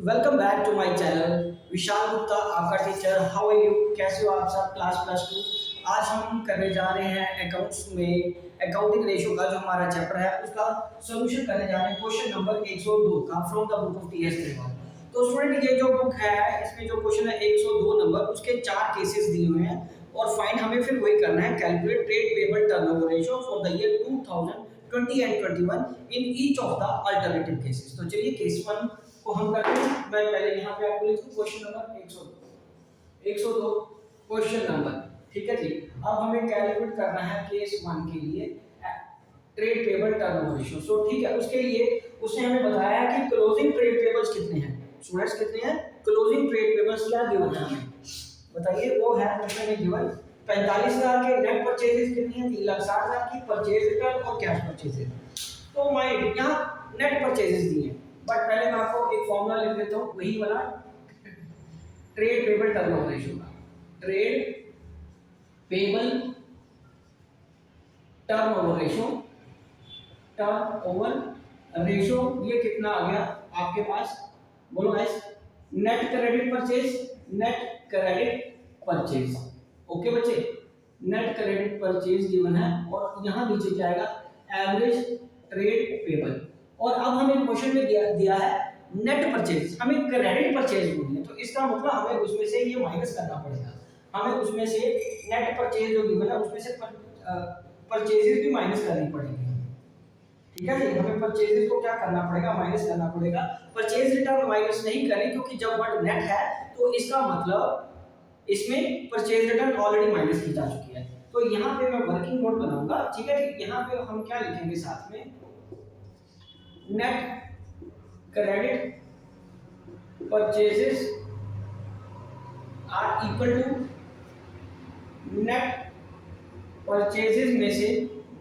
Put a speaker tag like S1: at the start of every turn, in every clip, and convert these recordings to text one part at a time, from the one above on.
S1: Welcome back to my channel. Vishal Gupta आपका teacher. How are you? कैसे हो आप सब? क्लास +2। आज हम करने जा रहे हैं अकाउंट्स में अकाउंटिंग रेशियो का जो हमारा चैप्टर है उसका सॉल्यूशन करने जा रहे हैं। क्वेश्चन नंबर 102 का from the book of TS paper. तो स्टूडेंट ये जो बुक है इसमें जो क्वेश्चन है 102 नंबर, उसके 4 केसेस दिए हुए हैं और फाइंड हमें फिर वही करना है, calculate trade payable turnover ratio for the year 2020 and 21 in each of the alternative cases. तो चलिए केस 1 को हम करते हैं। मैं पहले यहाँ पे आपको लिखूं क्वेश्चन नंबर 102 क्वेश्चन नंबर। ठीक है जी। अब हमें कैलकुलेट करना है केस 1 के लिए ट्रेड पेबल टर्नओवर रेशियो। सो ठीक है, उसके लिए उसने हमें बताया है कि क्लोजिंग ट्रेड पेबल्स कितने हैं। स्टूडेंट्स कितने हैं क्लोजिंग ट्रेड पेबल्स? क्या गिवन है हमें बताइए। वो है क्वेश्चन में गिवन 45,000 के। नेट परचेजेस कितनी है? 3,60,000 की। परचेज रिटर्न और कैश परचेजेस। तो माइंड यहाँ नेट परचेजेस दिए हैं, बट पहले मैं आपको एक फॉर्मूला लिख देता हूँ, वही वाला ट्रेड पेबल टर्नओवर रेशियो का। Trade payable turnover ratio, turnover ratio ये कितना आ गया आपके पास? बोलो guys. Net credit purchase, net credit purchase. Okay बच्चे, नेट क्रेडिट परचेज गिवन है और यहाँ नीचे क्या आएगा? Average trade payable. और अब हमें क्वेश्चन में दिया है नेट परचेज, हमें क्रेडिट परचेज बोलनी है, तो इसका मतलब हमें उसमें से ये माइनस करना पड़ेगा। हमें उसमें से नेट परचेज जो गिवन है उसमें से परचेजेस भी माइनस करनी पड़ेगी। ठीक है जी, हमें परचेजेस को क्या करना पड़ेगा? माइनस करना पड़ेगा। परचेज रिटर्न माइनस नहीं करें क्योंकि जब वर्ड नेट है तो इसका मतलब इसमें परचेज रिटर्न ऑलरेडी माइनस की जा चुकी है। तो यहाँ पे मैं वर्किंग नोट बनाऊंगा। ठीक है जी। यहाँ पे हम क्या लिखेंगे साथ में? Net credit purchases are equal to net purchases में से,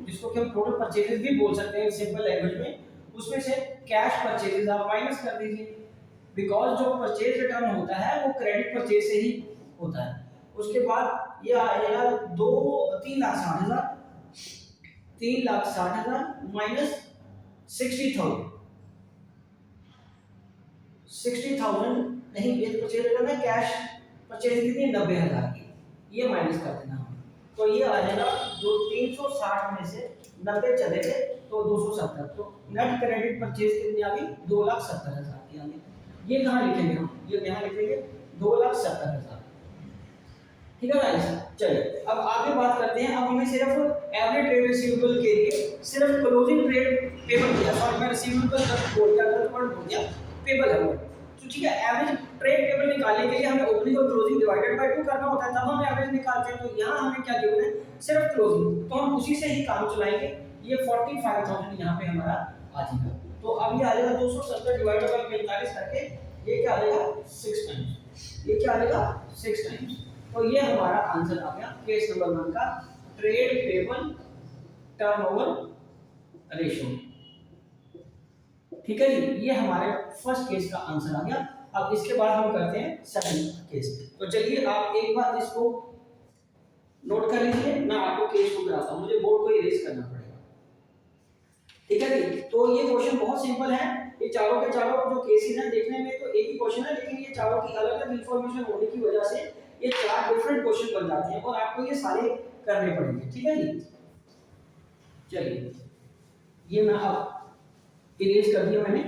S1: जिसको कि हम टोटल परचेजेस भी बोल सकते हैं सिंपल लैंग्वेज में, उसमें से कैश परचेजेस आप माइनस कर दीजिए। बिकॉज जो परचेज रिटर्न होता है वो क्रेडिट परचेज से ही होता है। उसके बाद ये आएगा 3,60,000 माइनस 60,000 नहीं, ये परचेज रिटर्न है। कैश परचेज कितनी? 90,000 की। ये माइनस कर देना हम, तो ये आ जाएगा जो 360 में से 90 चले गए तो 270। तो नेट क्रेडिट परचेज कितनी आ गई? 2,70,000 की आ गई। ये कहाँ लिखेंगे हम? ये यहाँ लिखेंगे 2,70,000। ठीक है गाइस। चलिए अब आगे बात करते हैं। अब हमें सिर्फ एवरेज ट्रेड रिसीवेबल के लिए सिर्फ क्लोजिंग ट्रेड पेबल किया, सॉरी मैं रिसीवेबल गलत बोल दिया, पेबल है वो। तो ठीक है, एवरेज ट्रेड पेबल निकालने के लिए हमें ओपनिंग और क्लोजिंग डिवाइडेड बाय 2 करना होता है, तब हम एवरेज निकालते हैं। तो यहाँ हमें क्या गिवन है? सिर्फ क्लोजिंग, तो हम उसी से ही काम चलाएंगे। ये 45,000 यहाँ पे हमारा आ जाएगा। तो अब ये आ जाएगा 270 डिवाइडेड बाय 45 करके, ये क्या आ जाएगा? 6 टाइम्स। ये क्या आ जाएगा? 6 टाइम्स। तो ये हमारा आंसर आ गया केस नंबर 1 का ट्रेड पेबल टर्नओवर रेशियो। ठीक है जी, ये हमारे फर्स्ट केस का आंसर आ गया। अब इसके बाद हम करते हैं सेकंड केस। तो चलिए आप एक बार इसको नोट कर लीजिए, मैं आपको केस को कराता हूं, मुझे बोर्ड को इरेज करना पड़ेगा। ठीक है जी। तो ये क्वेश्चन बहुत सिंपल है। ये चारों के चारों जो केसेस हैं देखने में तो एक ही क्वेश्चन है, लेकिन ये चारों की अलग अलग इंफॉर्मेशन होने की वजह से ये 4 डिफरेंट क्वेश्चन बन जाते हैं और आपको ये सारे करने पड़ेंगे। ठीक है जी। चलिए ये मैं अब इरेज कर दिया मैंने।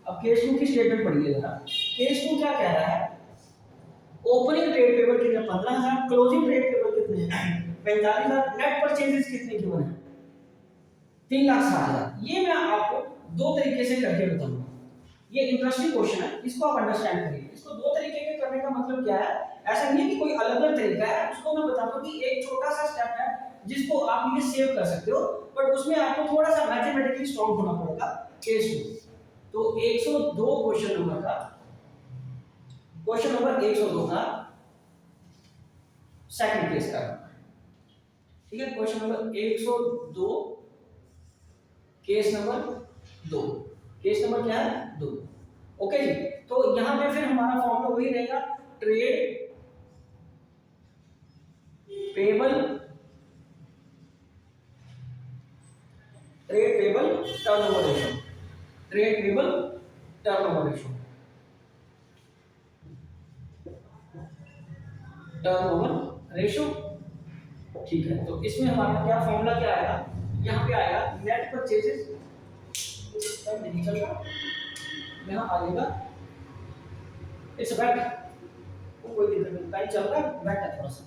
S1: अब केस 2 की स्टेटमेंट पढ़िए जरा। केस 2 क्या कह रहा है? ओपनिंग ट्रेड पेबल कितने? 15,000। क्लोजिंग ट्रेड पेबल कितने हैं? 45,000। नेट परचेजेस कितने गिवन है? 3,60,000। ये मैं आपको 2 तरीके से करके बताऊंगा। ये इंटरेस्टिंग क्वेश्चन है, इसको आप अंडरस्टैंड करिए। इसको 2 तरीके के करने का मतलब क्या है? ऐसा नहीं है कि कोई अलग अलग तरीका है, उसको मैं बताता हूं कि एक छोटा सा स्टेप है जिसको आप ये सेव कर सकते हो, बट उसमें आपको थोड़ा सा मैथमेटिकली स्ट्रांग होना पड़ेगा। केस 2 तो 102 क्वेश्चन नंबर 102 का सेकंड केस का। ठीक है, question number 102 case number 2। Case number क्या है? 2। ओके जी। तो यहां पे फिर हमारा फॉर्मूला वही रहेगा, trade payable turnover ratio. Trade payable turnover ratio. Turnover ratio. ठीक है, तो इसमें हमारा क्या फॉर्मूला क्या आएगा, यहाँ पे आएगा नेट परचेजेस, नहीं चल रहा, यहाँ आएगा इट्स बैक, कोई दिक्कत नहीं, टाइम चल रहा है, बैक है थोड़ा सा।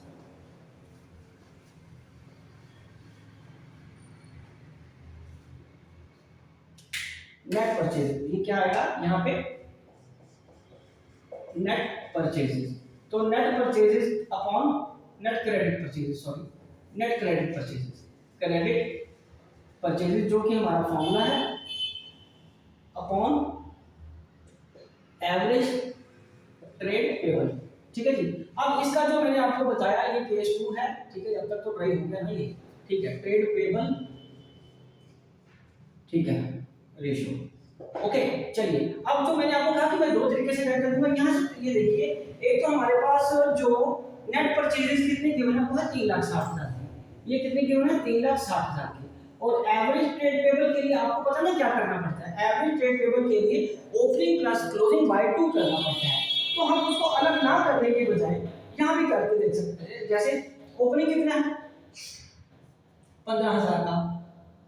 S1: नेट परचेज, ये क्या आएगा यहाँ पे, नेट परचेजेस। तो net purchases upon net credit purchases, sorry net credit purchases, credit purchases जो कि हमारा फॉर्मूला है अपॉन एवरेज ट्रेड पेबल। ठीक है जी। अब इसका जो मैंने आपको बताया ये केस 2 है, ठीक है, जब तक तो ट्रेड हो गया ना ये, ठीक है, ट्रेड पेबल, ठीक है, रेशियो। ओके, चलिए अब जो मैंने आपको कहा कि मैं दो तरीके से कर दूंगा, यहाँ से ये देखिए, एक तो हमारे पास जो नेट परचेजेस कितने गिवन है वो है 3,60,000 की, ये कितने गिवन है 3,60,000 की। और एवरेज ट्रेड पेबल के लिए आपको पता ना क्या करना पड़ता है, एवरेज ट्रेड पेबल के लिए ओपनिंग प्लस क्लोजिंग बाय 2 करना पड़ता है। तो हम उसको अलग ना करने के बजाय यहाँ भी करके देख सकते हैं, जैसे ओपनिंग कितना है 15,000 का,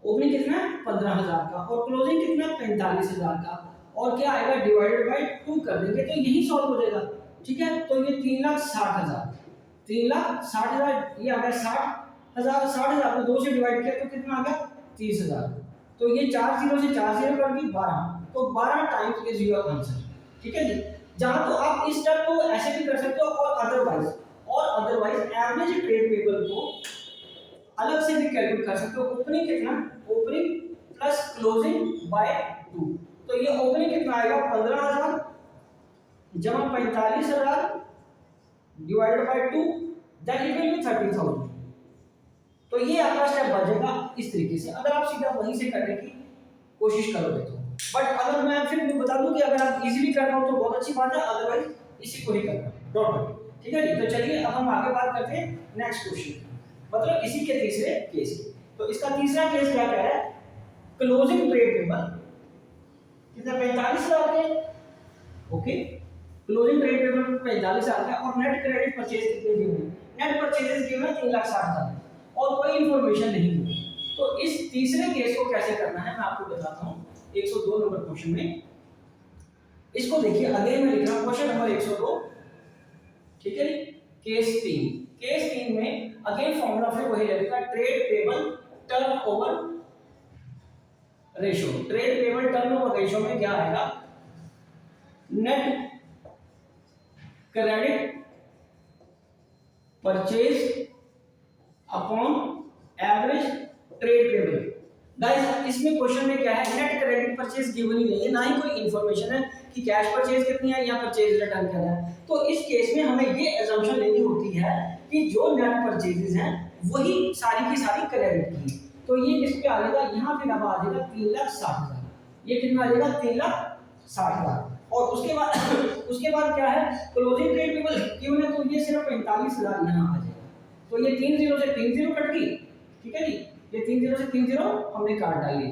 S1: ओपनिंग कितना है 15,000 का, और क्लोजिंग कितना है 45,000 का, और क्या आएगा डिवाइडेड बाय 2 कर देंगे तो यही सॉल्व हो जाएगा। ठीक है, तो ये 3,60,000, 3,60,000 ये आ गया 60,000, 60,000 को 2 से डिवाइड किया तो कितना आ गया 30,000, तो ये 4 0 से 4 0 कर दी 12, तो 12 टाइम्स इज योर आंसर। ठीक है जी। जहां तो आप इस स्टेप को ऐसे भी कर सकते हो, और अदरवाइज एवरेज ट्रेड पेबल को अलग से भी कैलकुलेट कर सकते हो। ओपनिंग कितना, ओपनिंग प्लस क्लोजिंग बाय 2, तो ये ओपनिंग कितना आएगा 15,000 जमा 45,000 divided by 2, that it will be 30,000। तो ये आपका स्टेप बचेगा इस तरीके से, अगर आप सीधा वहीं से करने की कोशिश करोगे तो। बट अगर मैं फिर बता दूं कि अगर आप इजीली करना हो तो बहुत अच्छी बात है, अदरवाइज इसी को ही करना, डॉट डॉट। ठीक है जी। तो चलिए अब हम आगे बात करते हैं नेक्स्ट क्वेश्चन, मतलब इसी के तीसरे केस की। तो इसका तीसरा केस क्या कह रहा है, क्लोजिंग ट्रेड पेबल कितना 45,000 के, ओके, क्लोजिंग ट्रेड पेबल 45,000 का, और नेट क्रेडिट परचेज कितने दिए हैं, नेट परचेजेस दिए हैं 3,60,000 और कोई इंफॉर्मेशन नहीं दी। तो इस तीसरे केस को कैसे करना है मैं आपको बताता हूं 102 नंबर क्वेश्चन में। इसको देखिए, अगेन मैं लिख रहा हूं क्वेश्चन नंबर 102, ठीक है। केस 3 में अगेन फॉर्मूला फिर वही लगेगा, trade payable turnover ratio. Trade payable turnover ratio में क्या आएगा, net credit purchase upon average trade payable. Guys इसमें क्वेश्चन में क्या है, नेट क्रेडिट परचेज गिवन ही नहीं है, ना ही कोई इंफॉर्मेशन है कि कैश परचेज कितनी है या परचेज रिटर्न क्या है। तो इस केस में हमें ये अजम्पशन लेनी होती है कि जो नेट परचेजेस हैं वही सारी की सारी क्रेडिट की। तो ये किस पे आ जाएगा, यहाँ पे अब आ जाएगा 3,60,000, ये कितना आ जाएगा 3,60,000, और उसके बाद क्या है, क्लोजिंग ट्रेड पेबल गिवन है, तो ये सिर्फ 45,000 यहाँ आ जाएगा। तो ये 3 0 से 3 0 कट गई, ठीक है जी, ये 3 0 से 3 0 हमने काट डाली,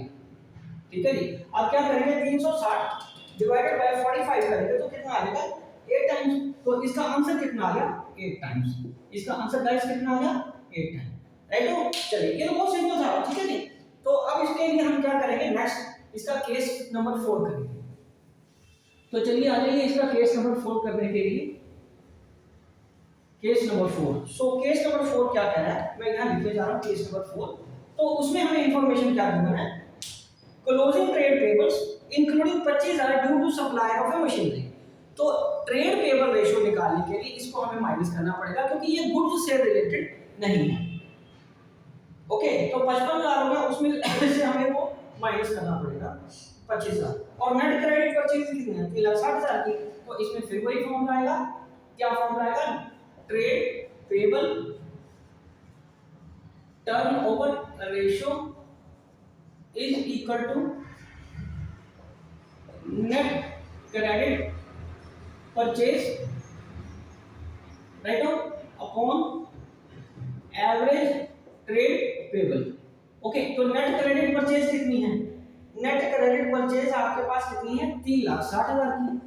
S1: ठीक है जी। अब क्या करेंगे, 360 डिवाइडेड बाय 45 करेंगे तो कितना आ जाएगा 8 टाइम्स। तो इसका आंसर कितना आ गया 8 टाइम्स, इसका आंसर गाइस कितना आ गया 8 टाइम्स, राइट हो। चलिए ये तो बहुत सिंपल था, ठीक है जी। तो अब इसके लिए हम क्या करेंगे, नेक्स्ट इसका केस नंबर 4 करेंगे। तो चलिए आ जाइए इसका केस नंबर 4 करने के लिए, case number 4। So case number 4 क्या कह रहा है, मैं यहां लिखे जा रहा हूं केस नंबर 4। तो उसमें हमें इंफॉर्मेशन क्या देना है, closing trade payables including 25,000 due to supply of a machinery. तो ट्रेड पेबल रेशियो निकालने के लिए इसको हमें माइनस करना पड़ेगा, क्योंकि ये गुड्स से रिलेटेड नहीं है। ओके, तो 55,000 हो गया, उसमें से हमें वो माइनस करना पड़ेगा 25,000, और नेट क्रेडिट परचेज कितनी है 3,60,000 की। तो इसमें फिर वही फॉर्मूला आएगा, क्या फॉर्मूला आएगा, trade payable turnover ratio is equal to net credit purchase, right, upon average trade payable. Okay, तो नेट क्रेडिट परचेज कितनी है, नेट क्रेडिट परचेज आपके पास कितनी है 3,60,000 की,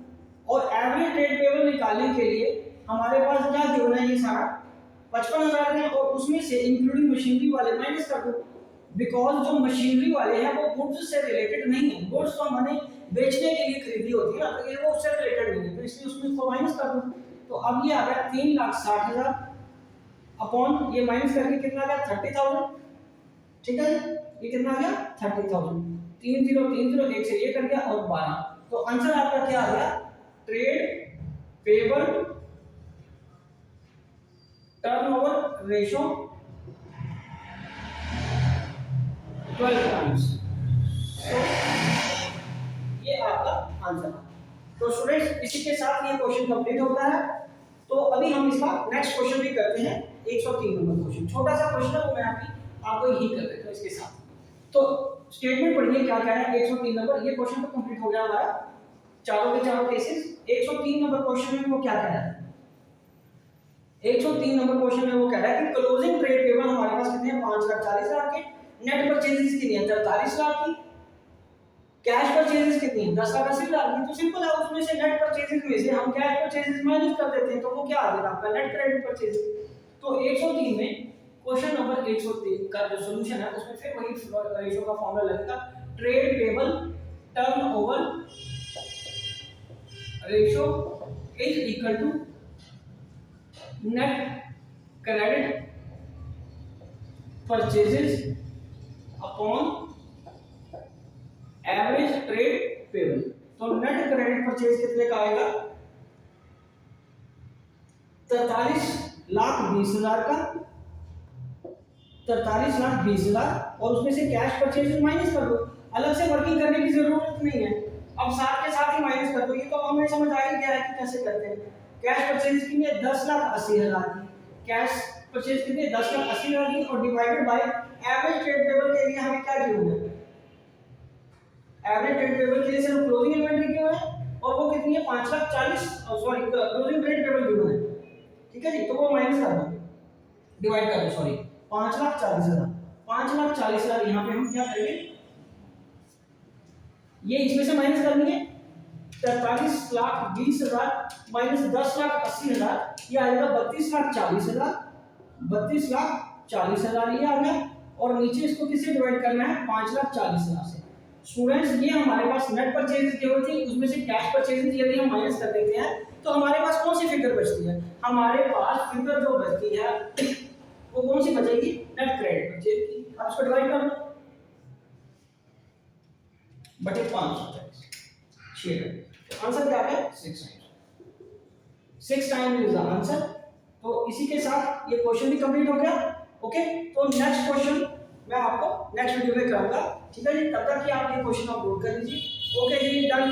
S1: और एवरेज ट्रेड पेबल निकालने के लिए हमारे पास क्या गिवन है, ये सारा 55,000 हैं और उसमें से इंक्लूडिंग मशीनरी वाले माइनस कर दो, बिकॉज जो मशीनरी वाले हैं वो गुड्स से रिलेटेड नहीं है, गुड्स तो हमने बेचने के लिए खरीदी होती है ना, तो ये वो उससे रिलेटेड नहीं है, तो इसलिए उसमें इसको माइनस कर दो। तो अब ये आ गया 3,60,000 अपॉन ये माइनस करके कितना आ गया 30,000, ठीक है, ये कितना आ गया 30,000, 30,30 एक से ये कर गया और 12, तो आंसर आपका क्या आ गया, trade payable turnover ratio 12 times. तो ये आपका आंसर है। तो स्टूडेंट्स इसी के साथ ये क्वेश्चन कंप्लीट होता है। तो अभी हम इसका नेक्स्ट क्वेश्चन भी करते हैं, 103 नंबर क्वेश्चन, छोटा सा क्वेश्चन है वो मैं आपको यही कर देता हूं इसके साथ। तो स्टेटमेंट पढ़िए क्या क्या है 103 नंबर, ये क्वेश्चन तो कंप्लीट हो गया हमारा चारों के चारों केसेस। 103 नंबर क्वेश्चन में वो क्या कह रहा है, 103 नंबर क्वेश्चन में वो कह रहा है कि क्लोजिंग ट्रेड पेबल हमारे पास कितने हैं 5,40,000 के, नेट परचेजेस कितनी है 43 लाख की, कैश परचेजेस कितनी है 10,80,000 की। तो सिंपल है, उसमें से नेट परचेजेस में से हम कैश परचेजेस माइनस कर देते हैं, तो वो क्या आ जाएगा आपका नेट क्रेडिट परचेजेस। तो 103 में क्वेश्चन नंबर 103 का जो सॉल्यूशन है उसमें फिर वही रेशियो का फॉर्मूला लगेगा, trade payable turnover ratio is equal to net credit purchases upon average trade payable. तो नेट क्रेडिट परचेज कितने का आएगा 43,20,000 का, 43,20,000 और उसमें से कैश परचेज माइनस कर दो, अलग से वर्किंग करने की जरूरत नहीं है, अब साथ के साथ ही माइनस कर दो। ये तो हमें समझ आ ही गया है कि कैसे करते हैं। कैश परचेज कितनी है 10,80,000 की, कैश परचेज कितनी है 10,80,000 की और divided by average trade payable के लिए हमें क्या गिवन है, एवरेज ट्रेड पेबल के लिए सिर्फ क्लोजिंग इन्वेंटरी गिवन है और वो कितनी है 5,40,000, sorry closing trade payable given है, ठीक है जी, तो वो माइनस कर दो, डिवाइड कर दो, सॉरी 5,40,000, 5,40,000 यहाँ पे हम क्या करेंगे, ये इसमें से माइनस करनी है 43,20,000 माइनस 10,80,000, ये आ जाएगा 32,40,000, 32,40,000 ये आ गया और नीचे इसको किससे डिवाइड करना है 5,40,000 से। स्टूडेंट्स ये हमारे पास नेट परचेजेस जो होती है उसमें से कैश परचेजेस यदि हम माइनस कर देते हैं तो हमारे पास कौन सी फिगर बचती है, हमारे पास फिगर जो बचती है वो कौन सी बचेगी, नेट क्रेडिट परचेज की। अब इसको डिवाइड कर दो बटे 5,40, 6, आंसर क्या है 6 times, 6 times is the answer. तो इसी के साथ ये क्वेश्चन भी कंप्लीट हो गया। ओके, तो नेक्स्ट क्वेश्चन मैं आपको नेक्स्ट वीडियो में कराऊंगा, ठीक है जी, तब तक कि आप ये क्वेश्चन अपलोड कर लीजिए। ओके जी, डन।